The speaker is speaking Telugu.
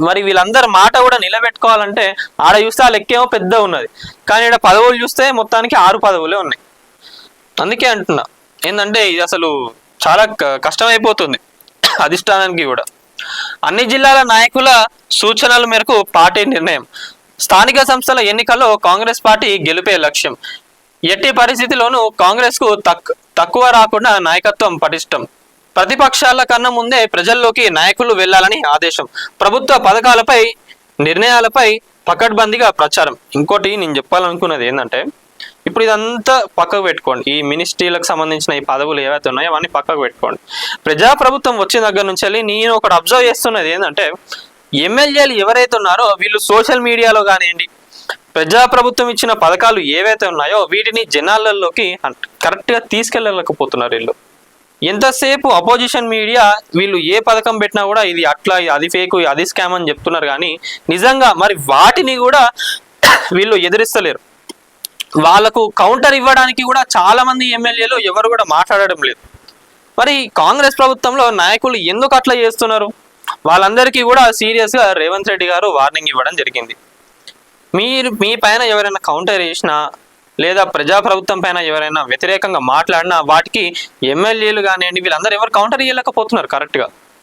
మరి వీళ్ళందరి మాట కూడా నిలబెట్టుకోవాలంటే ఆడ చూస్తే ఆ లెక్కేమో పెద్ద ఉన్నది, కానీ ఇక్కడ పదవులు చూస్తే మొత్తానికి 6 పదవులే ఉన్నాయి. అందుకే అంటున్నా ఏంటంటే ఇది అసలు చాలా కష్టమైపోతుంది అధిష్టానానికి కూడా. అన్ని జిల్లాల నాయకుల సూచనల మేరకు పార్టీ నిర్ణయం. స్థానిక సంస్థల ఎన్నికల్లో కాంగ్రెస్ పార్టీ గెలిపే లక్ష్యం. ఎట్టి పరిస్థితిలోనూ కాంగ్రెస్ కు తక్కువ రాకుండా నాయకత్వం పటిష్టం. ప్రతిపక్షాల కన్నా ముందే ప్రజల్లోకి నాయకులు వెళ్లాలని ఆదేశం. ప్రభుత్వ పథకాలపై నిర్ణయాలపై పకడ్బందీగా ప్రచారం. ఇంకోటి నేను చెప్పాలనుకున్నది ఏంటంటే, ఇప్పుడు ఇదంతా పక్కకు పెట్టుకోండి, ఈ మినిస్ట్రీలకు సంబంధించిన ఈ పదవులు ఏవైతే ఉన్నాయో అవన్నీ పక్కకు పెట్టుకోండి. ప్రజాప్రభుత్వం వచ్చిన దగ్గర నుంచి వెళ్ళి నేను ఒకటి అబ్జర్వ్ చేస్తున్నది ఏంటంటే, ఎమ్మెల్యేలు ఎవరైతే ఉన్నారో వీళ్ళు సోషల్ మీడియాలో కానివ్వండి, ప్రజాప్రభుత్వం ఇచ్చిన పథకాలు ఏవైతే ఉన్నాయో వీటిని జనాలలోకి కరెక్ట్గా తీసుకెళ్ళలేకపోతున్నారు. వీళ్ళు ఎంతసేపు అపోజిషన్ మీడియా వీళ్ళు ఏ పథకం పెట్టినా కూడా ఇది అట్లా, అది ఫేక్, అది స్కామ్ అని చెప్తున్నారు, కానీ నిజంగా మరి వాటిని కూడా వీళ్ళు ఎదిరిస్తలేరు. వాళ్ళకు కౌంటర్ ఇవ్వడానికి కూడా చాలా మంది ఎమ్మెల్యేలు ఎవరు కూడా మాట్లాడడం లేదు. మరి కాంగ్రెస్ ప్రభుత్వంలో నాయకులు ఎందుకు అట్లా చేస్తున్నారు? వాళ్ళందరికీ కూడా సీరియస్గా రేవంత్ రెడ్డి గారు వార్నింగ్ ఇవ్వడం జరిగింది. మీ పైన ఎవరైనా కౌంటర్ చేసినా లేదా ప్రజాప్రభుత్వం పైన ఎవరైనా వ్యతిరేకంగా మాట్లాడినా వాటికి ఎమ్మెల్యేలు కానివ్వండి వీళ్ళందరూ ఎవరు కౌంటర్ ఇవ్వలేకపోతున్నారు కరెక్ట్గా.